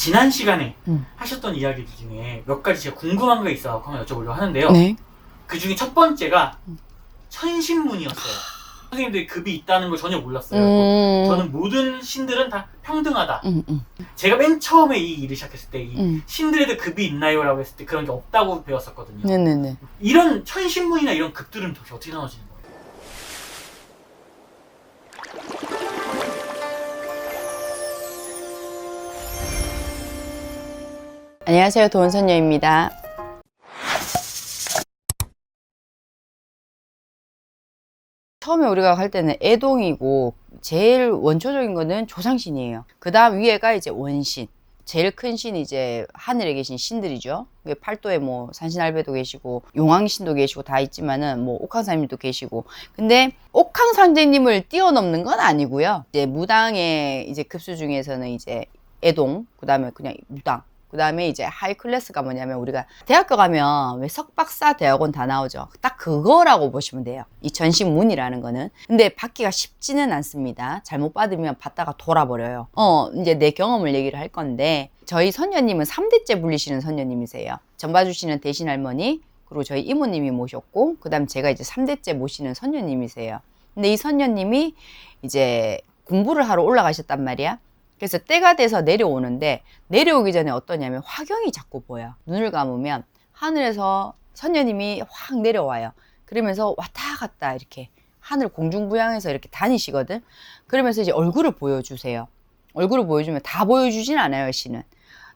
지난 시간에 하셨던 이야기들 중에 몇 가지 제가 궁금한 게 있어서 한번 여쭤보려고 하는데요. 네. 그 중에 첫 번째가 천신문이었어요. 선생님들이 급이 있다는 걸 전혀 몰랐어요. 저는 모든 신들은 다 평등하다. 제가 맨 처음에 이 일을 시작했을 때 이 신들에도 급이 있나요? 라고 했을 때 그런 게 없다고 배웠었거든요. 네네네. 이런 천신문이나 이런 급들은 도대체 어떻게 나눠지는 거예요? 안녕하세요, 도은선녀입니다. 처음에 우리가 할 때는 애동이고 제일 원초적인 거는 조상신이에요. 그 다음 위에가 이제 원신. 제일 큰 신이 이제 하늘에 계신 신들이죠. 팔도에 뭐 산신알배도 계시고 용왕신도 계시고 다 있지만은 뭐 옥황상제님도 계시고. 근데 옥황상제님을 뛰어넘는 건 아니고요. 이제 무당의 이제 급수 중에서는 이제 애동, 그 다음에 그냥 무당. 그 다음에 이제 하이 클래스가 뭐냐면 우리가 대학교 가면 왜 석박사 대학원 다 나오죠. 딱 그거라고 보시면 돼요. 이 전신문이라는 거는. 근데 받기가 쉽지는 않습니다. 잘못 받으면 받다가 돌아버려요. 이제 내 경험을 얘기를 할 건데 저희 선녀님은 3대째 불리시는 선녀님이세요. 전봐주시는 대신할머니, 그리고 저희 이모님이 모셨고, 그 다음 제가 이제 3대째 모시는 선녀님이세요. 근데 이 선녀님이 이제 공부를 하러 올라가셨단 말이야. 그래서 때가 돼서 내려오는데 내려오기 전에 어떠냐면 화경이 자꾸 보여. 눈을 감으면 하늘에서 선녀님이 확 내려와요. 그러면서 왔다 갔다 이렇게 하늘 공중부양해서 이렇게 다니시거든. 그러면서 이제 얼굴을 보여주세요. 얼굴을 보여주면 다 보여주진 않아요, 신은.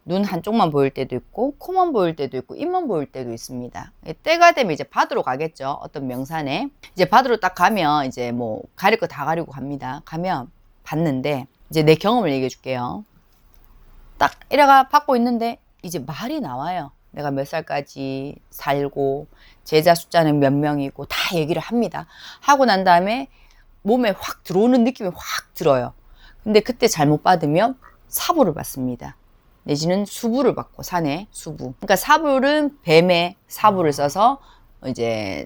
눈 한쪽만 보일 때도 있고 코만 보일 때도 있고 입만 보일 때도 있습니다. 때가 되면 이제 받으러 가겠죠. 어떤 명산에 이제 받으러 딱 가면 이제 뭐 가릴 거 다 가리고 갑니다. 가면 봤는데 이제 내 경험을 얘기해 줄게요. 딱 이래가 받고 있는데 이제 말이 나와요. 내가 몇 살까지 살고 제자 숫자는 몇 명이고 다 얘기를 합니다. 하고 난 다음에 몸에 확 들어오는 느낌이 확 들어요. 근데 그때 잘못 받으면 사부를 받습니다. 내지는 수부를 받고 산에 수부. 그러니까 사부는 뱀의 사부를 써서 이제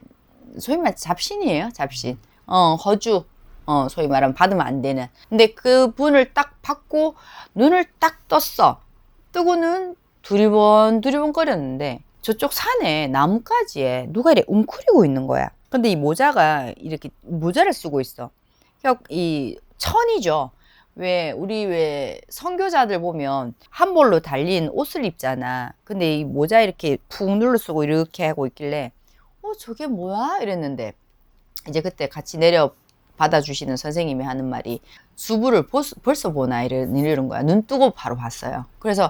소위 말해 잡신이에요. 잡신. 허주. 소위 말하면 받으면 안 되는. 근데 그 분을 딱 받고 눈을 딱 떴어. 뜨고는 두리번 거렸는데 저쪽 산에 나뭇가지에 누가 이렇게 웅크리고 있는 거야. 근데 이 모자가 이렇게 모자를 쓰고 있어. 이 천이죠. 왜 선교자들 보면 한 벌로 달린 옷을 입잖아. 근데 이 모자 이렇게 푹 눌러 쓰고 이렇게 하고 있길래 저게 뭐야? 이랬는데 이제 그때 같이 내려 받아주시는 선생님이 하는 말이 수부를 벌써 보나 이런 거야. 눈 뜨고 바로 봤어요. 그래서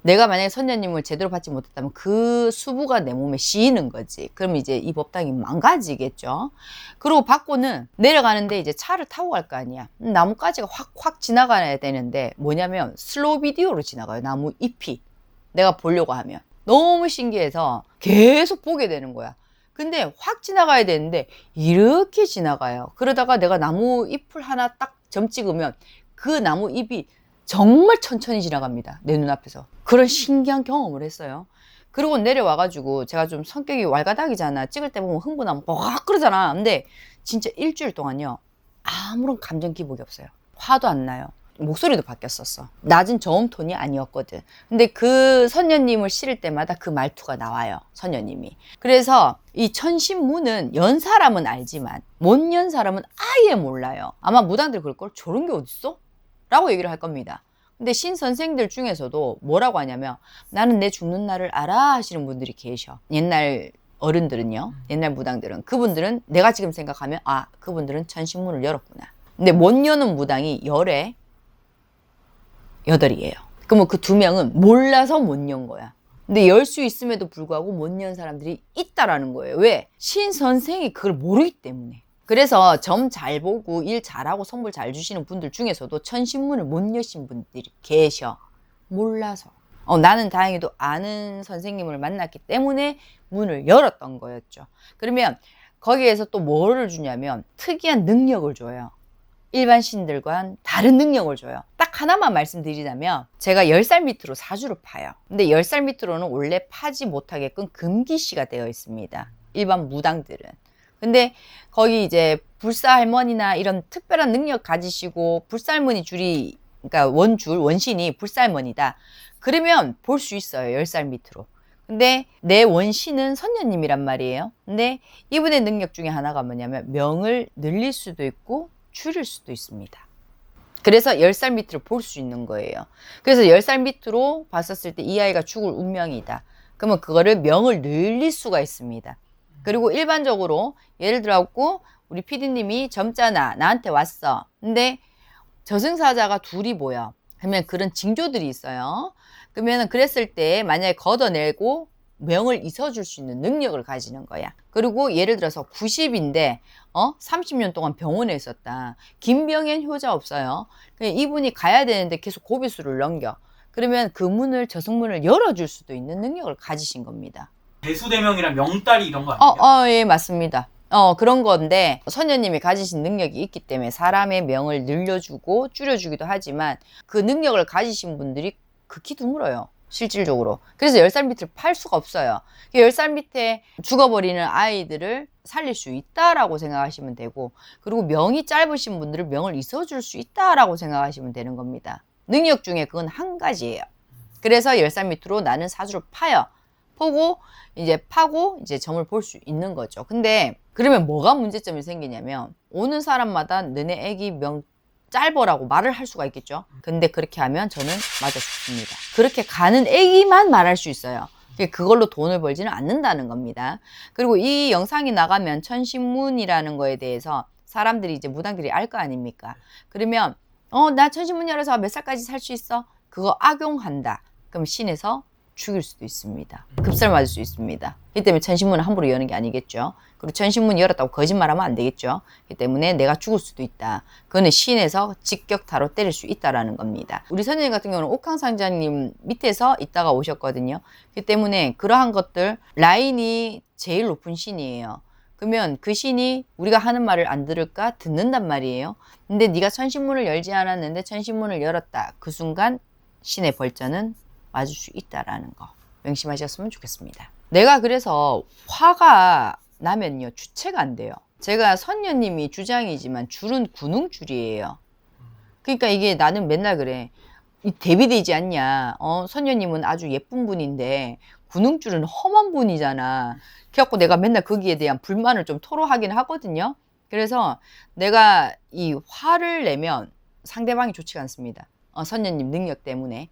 내가 만약에 선녀님을 제대로 받지 못했다면 그 수부가 내 몸에 씌이는 거지. 그럼 이제 이 법당이 망가지겠죠. 그리고 받고는 내려가는데 이제 차를 타고 갈 거 아니야. 나뭇가지가 확 지나가야 되는데 뭐냐면 슬로우 비디오로 지나가요. 나무 잎이. 내가 보려고 하면. 너무 신기해서 계속 보게 되는 거야. 근데 확 지나가야 되는데 이렇게 지나가요. 그러다가 내가 나무 잎을 하나 딱 점 찍으면 그 나무 잎이 정말 천천히 지나갑니다. 내 눈앞에서. 그런 신기한 경험을 했어요. 그리고 내려와가지고 제가 좀 성격이 왈가닥이잖아. 찍을 때 보면 흥분하면 막 그러잖아. 근데 진짜 일주일 동안요. 아무런 감정 기복이 없어요. 화도 안 나요. 목소리도 바뀌었었어. 낮은 저음 톤이 아니었거든. 근데 그 선녀님을 실을 때마다 그 말투가 나와요. 선녀님이. 그래서 이 천신문은 연 사람은 알지만 못 연 사람은 아예 몰라요. 아마 무당들 그럴걸? 저런 게 어딨어? 라고 얘기를 할 겁니다. 근데 신 선생들 중에서도 뭐라고 하냐면 나는 내 죽는 날을 알아 하시는 분들이 계셔. 옛날 어른들은요. 옛날 무당들은. 그분들은 내가 지금 생각하면 그분들은 천신문을 열었구나. 근데 못 여는 무당이 열에 8이에요. 그러면 그 2명은 몰라서 못 연 거야. 근데 열 수 있음에도 불구하고 못 연 사람들이 있다라는 거예요. 왜? 신 선생이 그걸 모르기 때문에. 그래서 점 잘 보고 일 잘하고 선물 잘 주시는 분들 중에서도 천신문을 못 여신 분들이 계셔. 몰라서. 나는 다행히도 아는 선생님을 만났기 때문에 문을 열었던 거였죠. 그러면 거기에서 또 뭐를 주냐면 특이한 능력을 줘요. 일반 신들과는 다른 능력을 줘요. 딱 하나만 말씀드리자면 제가 10살 밑으로 사주를 파요. 근데 10살 밑으로는 원래 파지 못하게끔 금기시가 되어 있습니다. 일반 무당들은. 근데 거기 이제 불사 할머니나 이런 특별한 능력 가지시고 불사 할머니 줄이 그러니까 원줄, 원신이 불살머니다. 그러면 볼 수 있어요. 10살 밑으로. 근데 내 원신은 선녀님이란 말이에요. 근데 이분의 능력 중에 하나가 뭐냐면 명을 늘릴 수도 있고 줄일 수도 있습니다. 그래서 10살 밑으로 볼 수 있는 거예요. 그래서 10살 밑으로 봤었을 때 이 아이가 죽을 운명이다. 그러면 그거를 명을 늘릴 수가 있습니다. 그리고 일반적으로 예를 들어갖고 우리 PD님이 젊잖아. 나한테 왔어. 근데 저승사자가 둘이 보여. 그러면 그런 징조들이 있어요. 그러면 그랬을 때 만약에 걷어내고 명을 잊어줄 수 있는 능력을 가지는 거야. 그리고 예를 들어서 90인데 30년 동안 병원에 있었다. 김병현 효자 없어요. 이분이 가야 되는데 계속 고비수를 넘겨. 그러면 그 문을, 저승문을 열어줄 수도 있는 능력을 가지신 겁니다. 대수대명이랑 명달이 이런 거 아니에요? 예, 맞습니다. 그런 건데 선녀님이 가지신 능력이 있기 때문에 사람의 명을 늘려주고 줄여주기도 하지만 그 능력을 가지신 분들이 극히 드물어요. 실질적으로. 그래서 10살 밑을 팔 수가 없어요. 10살 밑에 죽어버리는 아이들을 살릴 수 있다라고 생각하시면 되고, 그리고 명이 짧으신 분들은 명을 잊어줄 수 있다라고 생각하시면 되는 겁니다. 능력 중에 그건 한 가지예요. 그래서 10살 밑으로 나는 사주를 파요. 파고 이제 점을 볼 수 있는 거죠. 근데 그러면 뭐가 문제점이 생기냐면 오는 사람마다 너네 애기 명 짧어라고 말을 할 수가 있겠죠. 근데 그렇게 하면 저는 맞아 죽습니다. 그렇게 가는 애기만 말할 수 있어요. 그걸로 돈을 벌지는 않는다는 겁니다. 그리고 이 영상이 나가면 천신문이라는 거에 대해서 사람들이 이제 무당들이 알 거 아닙니까? 그러면 나 천신문 열어서 몇 살까지 살 수 있어? 그거 악용한다. 그럼 신에서 죽일 수도 있습니다. 급살 맞을 수 있습니다. 그렇기 때문에 천신문을 함부로 여는 게 아니겠죠. 그리고 천신문 열었다고 거짓말하면 안 되겠죠. 그렇기 때문에 내가 죽을 수도 있다. 그거는 신에서 직격타로 때릴 수 있다라는 겁니다. 우리 선생님 같은 경우는 옥황상자님 밑에서 있다가 오셨거든요. 그렇기 때문에 그러한 것들 라인이 제일 높은 신이에요. 그러면 그 신이 우리가 하는 말을 안 들을까? 듣는단 말이에요. 근데 네가 천신문을 열지 않았는데 천신문을 열었다. 그 순간 신의 벌전은 맞을 수 있다라는 거 명심하셨으면 좋겠습니다. 내가 그래서 화가 나면요 주체가 안 돼요. 제가 선녀님이 주장이지만 줄은 군웅줄이에요. 그러니까 이게 나는 맨날 그래. 대비되지 않냐. 선녀님은 아주 예쁜 분인데 군웅줄은 험한 분이잖아. 그래갖고 내가 맨날 거기에 대한 불만을 좀 토로하긴 하거든요. 그래서 내가 이 화를 내면 상대방이 좋지가 않습니다. 선녀님 능력 때문에.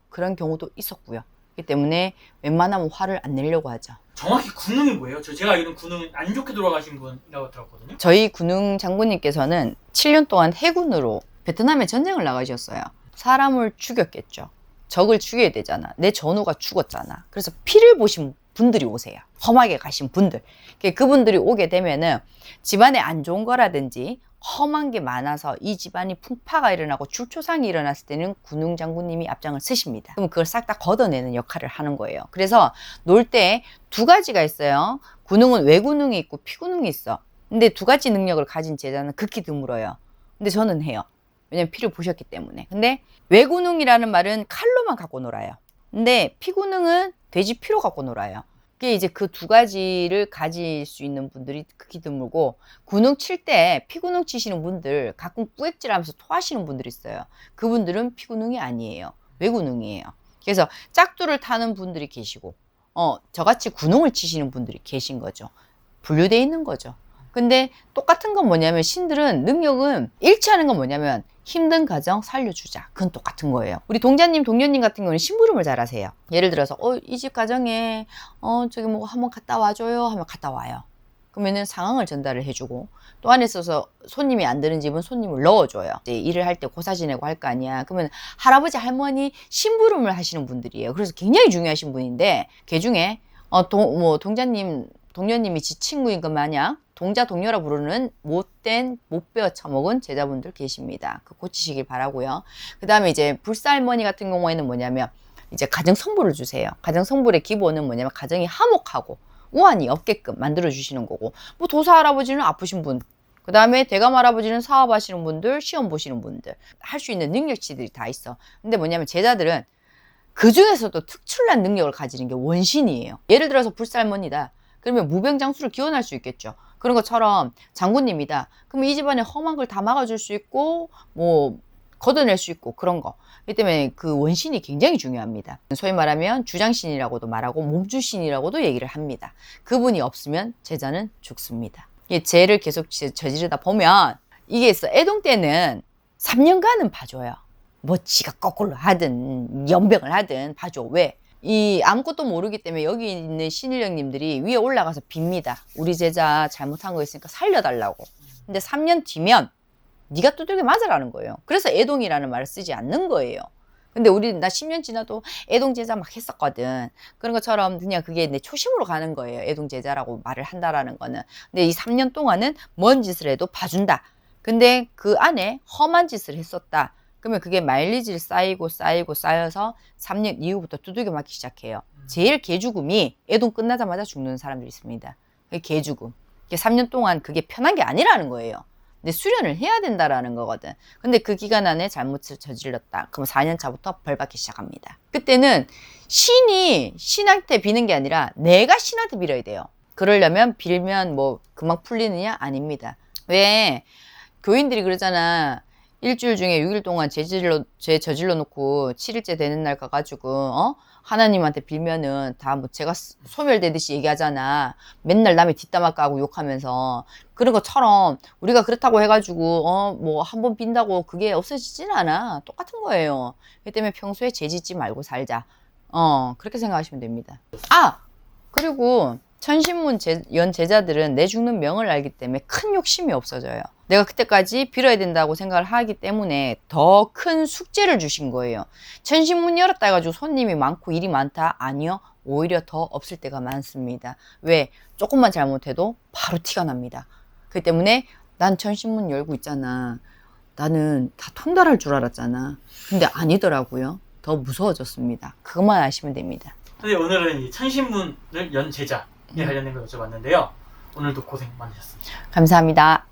그런 경우도 있었고요. 그렇기 때문에 웬만하면 화를 안 내려고 하죠. 정확히 군웅이 뭐예요? 제가 알기로는 군웅은 안 좋게 돌아가신 분이라고 들었거든요. 저희 군웅 장군님께서는 7년 동안 해군으로 베트남에 전쟁을 나가셨어요. 사람을 죽였겠죠. 적을 죽여야 되잖아. 내 전우가 죽었잖아. 그래서 피를 보신 분들이 오세요. 험하게 가신 분들. 그분들이 오게 되면은 집안에 안 좋은 거라든지 험한 게 많아서 이 집안이 풍파가 일어나고 출초상이 일어났을 때는 군웅 장군님이 앞장을 쓰십니다. 그럼 그걸 싹 다 걷어내는 역할을 하는 거예요. 그래서 놀 때 두 가지가 있어요. 군웅은 외군웅이 있고 피군웅이 있어. 근데 두 가지 능력을 가진 제자는 극히 드물어요. 근데 저는 해요. 왜냐면 피를 보셨기 때문에. 근데 외군웅이라는 말은 칼로만 갖고 놀아요. 근데 피군웅은 돼지 피로 갖고 놀아요. 그게 이제 그 두 가지를 가질 수 있는 분들이 극히 드물고, 군웅 칠 때 피군웅 치시는 분들 가끔 꾸액질하면서 토하시는 분들이 있어요. 그분들은 피군웅이 아니에요. 외군웅이에요. 그래서 짝두를 타는 분들이 계시고 저같이 군웅을 치시는 분들이 계신 거죠. 분류되어 있는 거죠. 근데 똑같은 건 뭐냐면 신들은 능력은 일치하는 건 뭐냐면 힘든 가정 살려주자. 그건 똑같은 거예요. 우리 동자님, 동료님 같은 경우는 심부름을 잘 하세요. 예를 들어서 이 집 가정에 저기 뭐 한번 갔다 와줘요 하면 갔다 와요. 그러면은 상황을 전달을 해주고, 또 안에 있어서 손님이 안 드는 집은 손님을 넣어줘요. 이제 일을 할 때 고사 지내고 할 거 아니야. 그러면 할아버지, 할머니 심부름을 하시는 분들이에요. 그래서 굉장히 중요하신 분인데, 그 중에 동자님, 동료님이 지 친구인 것 마냥 동자 동료라 부르는 못된 못 배워 처먹은 제자분들 계십니다. 그 고치시길 바라고요. 그 다음에 이제 불살머니 같은 경우에는 뭐냐면 이제 가정 성부를 주세요. 가정 성불의 기본은 뭐냐면 가정이 화목하고 우환이 없게끔 만들어 주시는 거고, 뭐 도사 할아버지는 아프신 분, 그 다음에 대감 할아버지는 사업하시는 분들, 시험 보시는 분들, 할 수 있는 능력치들이 다 있어. 근데 뭐냐면 제자들은 그 중에서도 특출난 능력을 가지는 게 원신이에요. 예를 들어서 불살머니다. 그러면 무병장수를 기원할 수 있겠죠. 그런 것처럼 장군님이다. 그럼 이 집안에 험한 걸 다 막아줄 수 있고, 뭐 걷어낼 수 있고 그런 거. 그렇기 때문에 그 원신이 굉장히 중요합니다. 소위 말하면 주장신이라고도 말하고 몸주신이라고도 얘기를 합니다. 그분이 없으면 제자는 죽습니다. 죄를 계속 저지르다 보면 이게 있어. 애동 때는 3년간은 봐줘요. 뭐 지가 거꾸로 하든 연병을 하든 봐줘. 왜? 이 아무것도 모르기 때문에 여기 있는 신일령님들이 위에 올라가서 빕니다. 우리 제자 잘못한 거 있으니까 살려달라고. 근데 3년 뒤면 네가 두들겨 맞으라는 거예요. 그래서 애동이라는 말을 쓰지 않는 거예요. 근데 나 10년 지나도 애동 제자 막 했었거든. 그런 것처럼 그냥 그게 내 초심으로 가는 거예요. 애동 제자라고 말을 한다라는 거는. 근데 이 3년 동안은 뭔 짓을 해도 봐준다. 근데 그 안에 험한 짓을 했었다. 그러면 그게 마일리지를 쌓여서 3년 이후부터 두들겨 맞기 시작해요. 제일 개죽음이 애동 끝나자마자 죽는 사람들이 있습니다. 그게 개죽음. 3년 동안 그게 편한 게 아니라는 거예요. 근데 수련을 해야 된다라는 거거든. 근데 그 기간 안에 잘못을 저질렀다. 그럼 4년 차부터 벌 받기 시작합니다. 그때는 신이 신한테 비는 게 아니라 내가 신한테 빌어야 돼요. 그러려면 빌면 뭐 금방 풀리느냐? 아닙니다. 왜? 교인들이 그러잖아. 일주일 중에 6일 동안 죄 저질러 놓고 7일째 되는 날 가가지고 하나님한테 빌면은 다 뭐 제가 소멸되듯이 얘기하잖아. 맨날 남의 뒷담화 까고 욕하면서. 그런 것처럼 우리가 그렇다고 해가지고 뭐 한 번 빈다고 그게 없어지진 않아. 똑같은 거예요. 그렇기 때문에 평소에 죄 짓지 말고 살자. 그렇게 생각하시면 됩니다. 그리고 천신문 연 제자들은 내 죽는 명을 알기 때문에 큰 욕심이 없어져요. 내가 그때까지 빌어야 된다고 생각을 하기 때문에 더 큰 숙제를 주신 거예요. 천신문 열었다 해가지고 손님이 많고 일이 많다? 아니요. 오히려 더 없을 때가 많습니다. 왜? 조금만 잘못해도 바로 티가 납니다. 그렇기 때문에 난 천신문 열고 있잖아. 나는 다 통달할 줄 알았잖아. 근데 아니더라고요. 더 무서워졌습니다. 그것만 아시면 됩니다. 선생님, 오늘은 이 천신문을 연 제자에 관련된 걸 여쭤봤는데요. 오늘도 고생 많으셨습니다. 감사합니다.